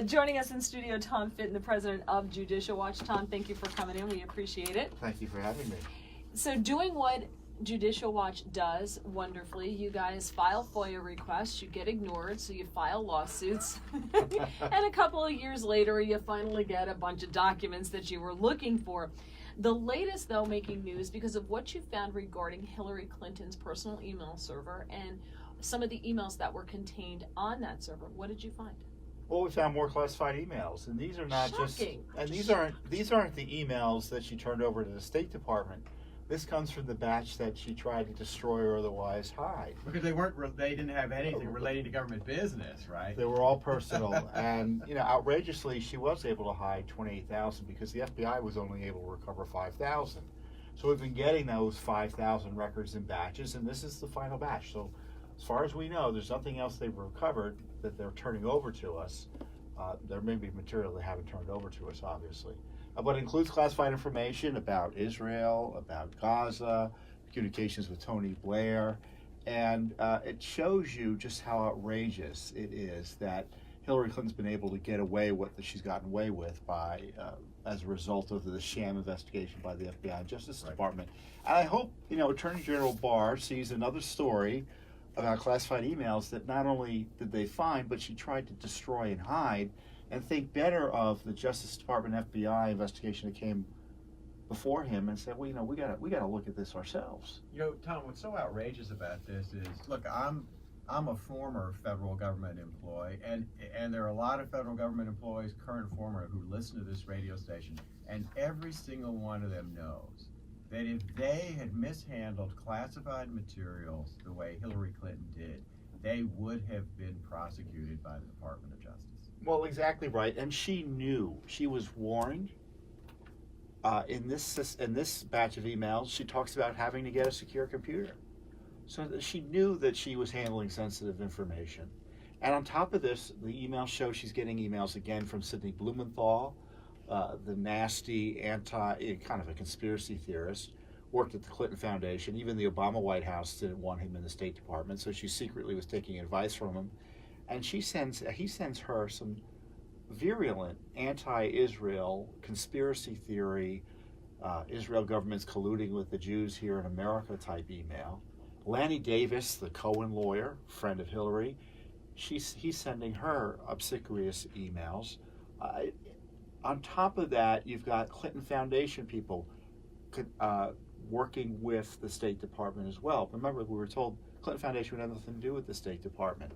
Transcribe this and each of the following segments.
Joining us in studio, Tom Fitton, the president of Judicial Watch. Tom, thank you for coming in. We appreciate it. Thank you for having me. So doing what Judicial Watch does wonderfully, you guys file FOIA requests, you get ignored, so you file lawsuits, and a couple of years later you finally get a bunch of documents that you were looking for. The latest, though, making news because of what you found regarding Hillary Clinton's personal email server and some of the emails that were contained on that server. What did you find? Well, we found more classified emails, and these are not Shocking. these aren't the emails that she turned over to the State Department. This comes from the batch that she tried to destroy or otherwise hide. Because they didn't have anything relating to government business, right? They were all personal, and outrageously, she was able to hide 28,000 because the FBI was only able to recover 5,000. So we've been getting those 5,000 records in batches, and this is the final batch. So as far as we know, there's nothing else they've recovered that they're turning over to us. There may be material they haven't turned over to us, obviously. But it includes classified information about Israel, about Gaza, communications with Tony Blair, and it shows you just how outrageous it is that Hillary Clinton's been able to get away with what she's gotten away with by as a result of the sham investigation by the FBI and Justice Department. And I hope Attorney General Barr sees another story about classified emails that not only did they find, but she tried to destroy and hide, and think better of the Justice Department FBI investigation that came before him and said, well, we got to look at this ourselves. Tom, what's so outrageous about this is, look, I'm a former federal government employee, and there are a lot of federal government employees, current and former, who listen to this radio station, and every single one of them knows that if they had mishandled classified materials the way Hillary Clinton did, they would have been prosecuted by the Department of Justice. Well, exactly right, and she knew. She was warned. In this batch of emails, she talks about having to get a secure computer. So that she knew that she was handling sensitive information. And on top of this, the emails show she's getting emails again from Sidney Blumenthal, the nasty kind of a conspiracy theorist, worked at the Clinton Foundation. Even the Obama White House didn't want him in the State Department, so she secretly was taking advice from him. And he sends her some virulent anti-Israel conspiracy theory, Israel government's colluding with the Jews here in America type email. Lanny Davis, the Cohen lawyer, friend of Hillary, he's sending her obsequious emails. On top of that, you've got Clinton Foundation people working with the State Department as well. Remember, we were told Clinton Foundation would have nothing to do with the State Department.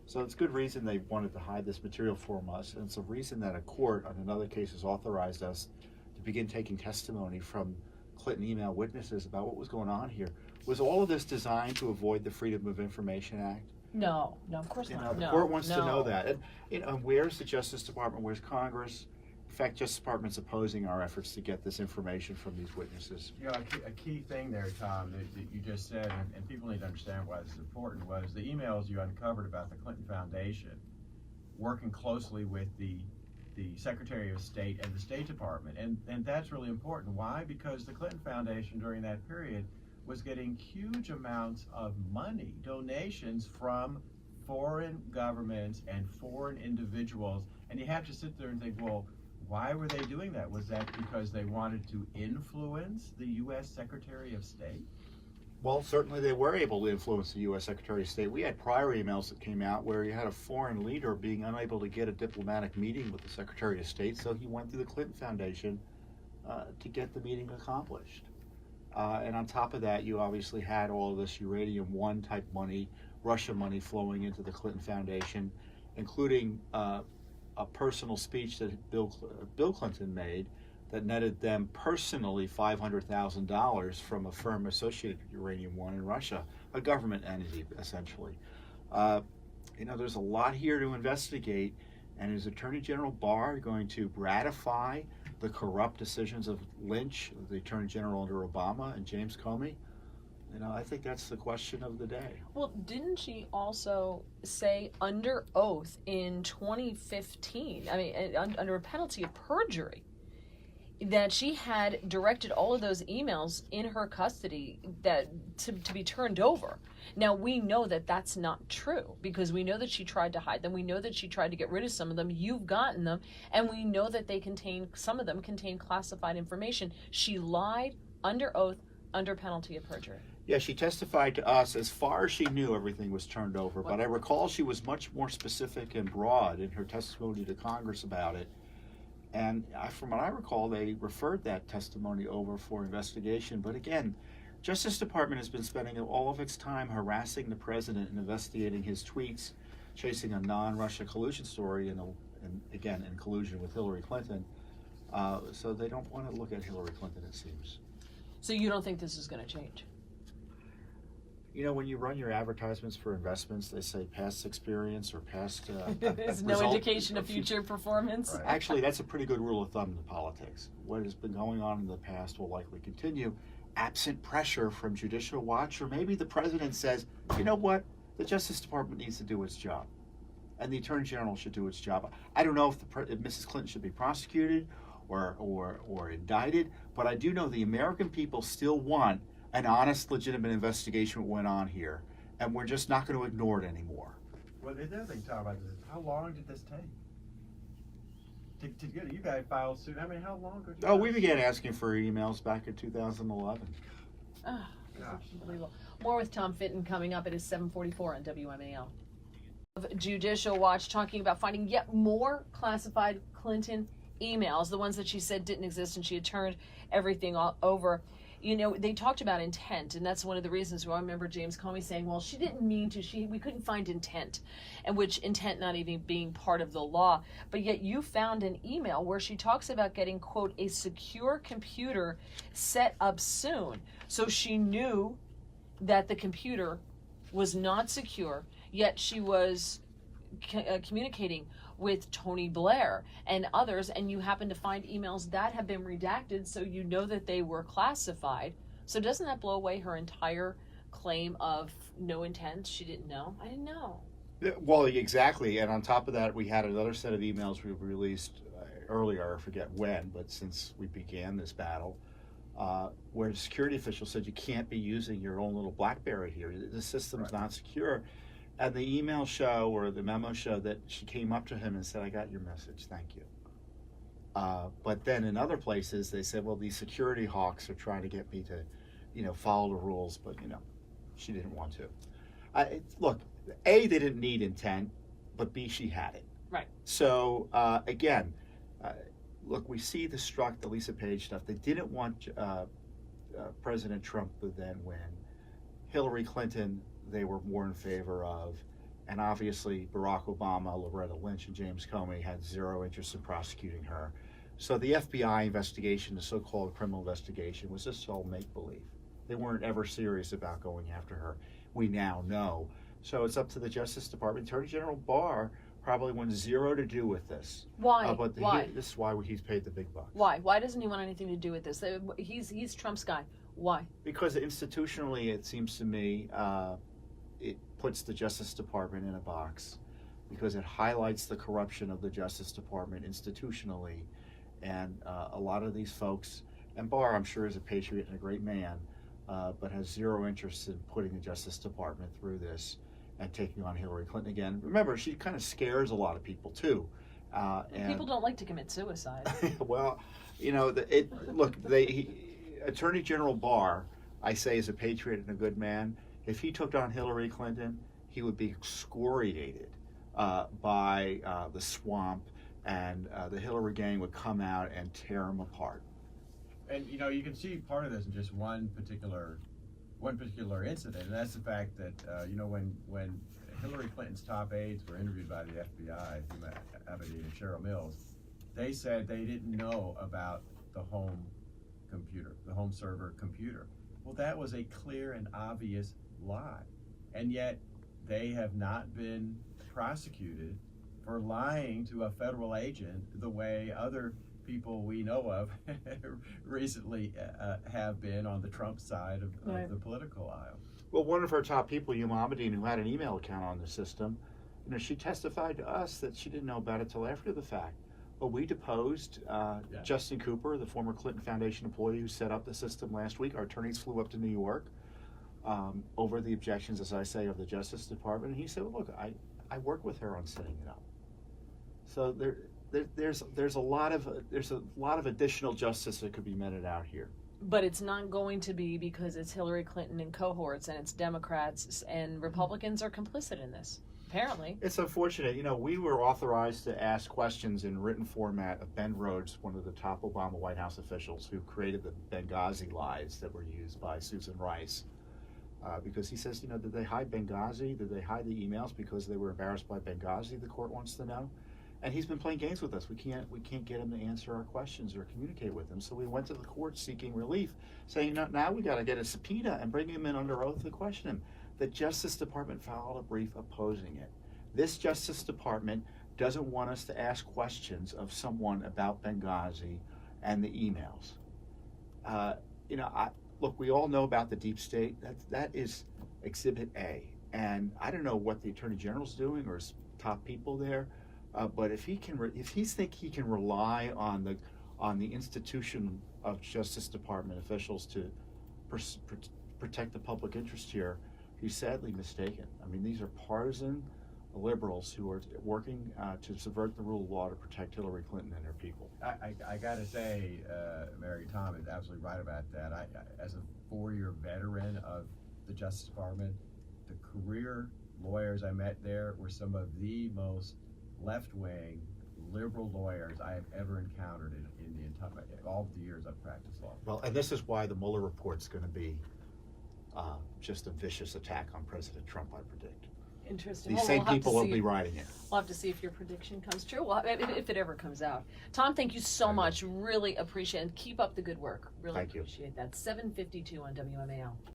So it's good reason they wanted to hide this material from us, and it's a reason that a court on another case has authorized us to begin taking testimony from Clinton email witnesses about what was going on here. Was all of this designed to avoid the Freedom of Information Act? No, of course not. The court wants to know that. And where's the Justice Department? Where's Congress? In fact, Justice Department's opposing our efforts to get this information from these witnesses. A key thing there, Tom, that you just said, and people need to understand why this is important, was the emails you uncovered about the Clinton Foundation working closely with the Secretary of State and the State Department. And that's really important. Why? Because the Clinton Foundation during that period was getting huge amounts of money, donations from foreign governments and foreign individuals. And you have to sit there and think, well, why were they doing that? Was that because they wanted to influence the U.S. Secretary of State? Well, certainly they were able to influence the U.S. Secretary of State. We had prior emails that came out where you had a foreign leader being unable to get a diplomatic meeting with the Secretary of State, so he went through the Clinton Foundation to get the meeting accomplished. And on top of that, you obviously had all of this Uranium One type money, Russia money flowing into the Clinton Foundation, including a personal speech that Bill Clinton made that netted them personally $500,000 from a firm associated with Uranium One in Russia, a government entity, essentially. There's a lot here to investigate, and is Attorney General Barr going to ratify the corrupt decisions of Lynch, the Attorney General under Obama, and James Comey? I think that's the question of the day. Well, didn't she also say under oath in 2015, under a penalty of perjury, that she had directed all of those emails in her custody that to be turned over. Now, we know that that's not true because we know that she tried to hide them. We know that she tried to get rid of some of them. You've gotten them. And we know that some of them contain classified information. She lied under oath, under penalty of perjury. Yeah, she testified to us. As far as she knew, everything was turned over. But I recall she was much more specific and broad in her testimony to Congress about it. And from what I recall, they referred that testimony over for investigation. But again, Justice Department has been spending all of its time harassing the president and investigating his tweets, chasing a non-Russia collusion story, and again, in collusion with Hillary Clinton. So they don't want to look at Hillary Clinton, it seems. So you don't think this is going to change? You know, when you run your advertisements for investments, they say past experience or past There's no indication of future performance. Right. Actually, that's a pretty good rule of thumb in politics. What has been going on in the past will likely continue, absent pressure from Judicial Watch, or maybe the president says, you know what, the Justice Department needs to do its job, and the Attorney General should do its job. I don't know if Mrs. Clinton should be prosecuted or indicted, but I do know the American people still want an honest, legitimate investigation of what went on here, and we're just not going to ignore it anymore. Well, the other thing to talk about is how long did this take? To get you guys filed suit, I mean, how long could you? Oh, we began asking for emails back in 2011. Oh, unbelievable. More with Tom Fitton coming up. It is 7:44 on WMAL. Judicial Watch talking about finding yet more classified Clinton emails, the ones that she said didn't exist and she had turned everything all over. You know, they talked about intent, and that's one of the reasons why I remember James Comey saying, well, she didn't mean to, we couldn't find intent, and which intent not even being part of the law. But yet you found an email where she talks about getting, quote, a secure computer set up soon. So she knew that the computer was not secure, yet she was communicating with Tony Blair and others, and you happen to find emails that have been redacted, so you know that they were classified. So doesn't that blow away her entire claim of no intent? She didn't know. I didn't know. Well, exactly. And on top of that, we had another set of emails we released earlier, I forget when, but since we began this battle, where the security official said you can't be using your own little BlackBerry here. The system's not secure. And the email show or the memo show that she came up to him and said, I got your message, thank you. But then in other places, they said, well, these security hawks are trying to get me to, follow the rules, but, she didn't want to. Look, A, they didn't need intent, but B, she had it. Right. So, again, look, we see the Lisa Page stuff. They didn't want President Trump to then win. Hillary Clinton, they were more in favor of, and obviously Barack Obama, Loretta Lynch, and James Comey had zero interest in prosecuting her. So the FBI investigation, the so-called criminal investigation, was just all make-believe. They weren't ever serious about going after her. We now know. So it's up to the Justice Department. Attorney General Barr probably wants zero to do with this. Why? Why? This is why he's paid the big bucks. Why? Why doesn't he want anything to do with this? He's Trump's guy. Why? Because institutionally, it seems to me, it puts the Justice Department in a box because it highlights the corruption of the Justice Department institutionally. And a lot of these folks, and Barr, I'm sure, is a patriot and a great man, but has zero interest in putting the Justice Department through this and taking on Hillary Clinton again. Remember, she kind of scares a lot of people, too. And people don't like to commit suicide. Well, Attorney General Barr, I say, is a patriot and a good man. If he took on Hillary Clinton, he would be excoriated by the swamp, and the Hillary gang would come out and tear him apart. And you can see part of this in just one particular incident, and that's the fact that when Hillary Clinton's top aides were interviewed by the FBI, Huma Abedi and Cheryl Mills, they said they didn't know about the home server computer. Well, that was a clear and obvious lie, and yet they have not been prosecuted for lying to a federal agent the way other people we know of recently have been on the Trump side of the political aisle. Well, one of her top people, Huma Abedi, who had an email account on the system, she testified to us that she didn't know about it till after the fact. Well, we deposed Justin Cooper, the former Clinton Foundation employee who set up the system last week. Our attorneys flew up to New York over the objections, as I say, of the Justice Department. And he said, well, look, I worked with her on setting it up. So there's a lot of additional justice that could be meted out here. But it's not going to be because it's Hillary Clinton and cohorts and it's Democrats and Republicans are complicit in this. Apparently. It's unfortunate. You know, we were authorized to ask questions in written format of Ben Rhodes, one of the top Obama White House officials who created the Benghazi lies that were used by Susan Rice. Because he says, you know, did they hide Benghazi? Did they hide the emails because they were embarrassed by Benghazi? The court wants to know. And he's been playing games with us. We can't get him to answer our questions or communicate with him. So we went to the court seeking relief, saying, no, now we got to get a subpoena and bring him in under oath to question him. The Justice Department filed a brief opposing it. This Justice Department doesn't want us to ask questions of someone about Benghazi and the emails. You know, look, we all know about the deep state. That is Exhibit A. And I don't know what the Attorney General's doing or his top people there, but if he think he can rely on the institution of Justice Department officials to protect the public interest here, he's sadly mistaken. I mean, these are partisan liberals who are working to subvert the rule of law to protect Hillary Clinton and her people. I got to say, Mary Tom is absolutely right about that. As a 4-year veteran of the Justice Department, the career lawyers I met there were some of the most left-wing liberal lawyers I have ever encountered in the entire all the years I've practiced law. Well, and this is why the Mueller report's going to be just a vicious attack on President Trump, I predict. Interesting. These same people will be writing it. We'll have to see if your prediction comes true. Well, if it ever comes out. Tom, thank you so much. Really appreciate it. And keep up the good work. Really Thank you. appreciate that. 7:52 on WMAL.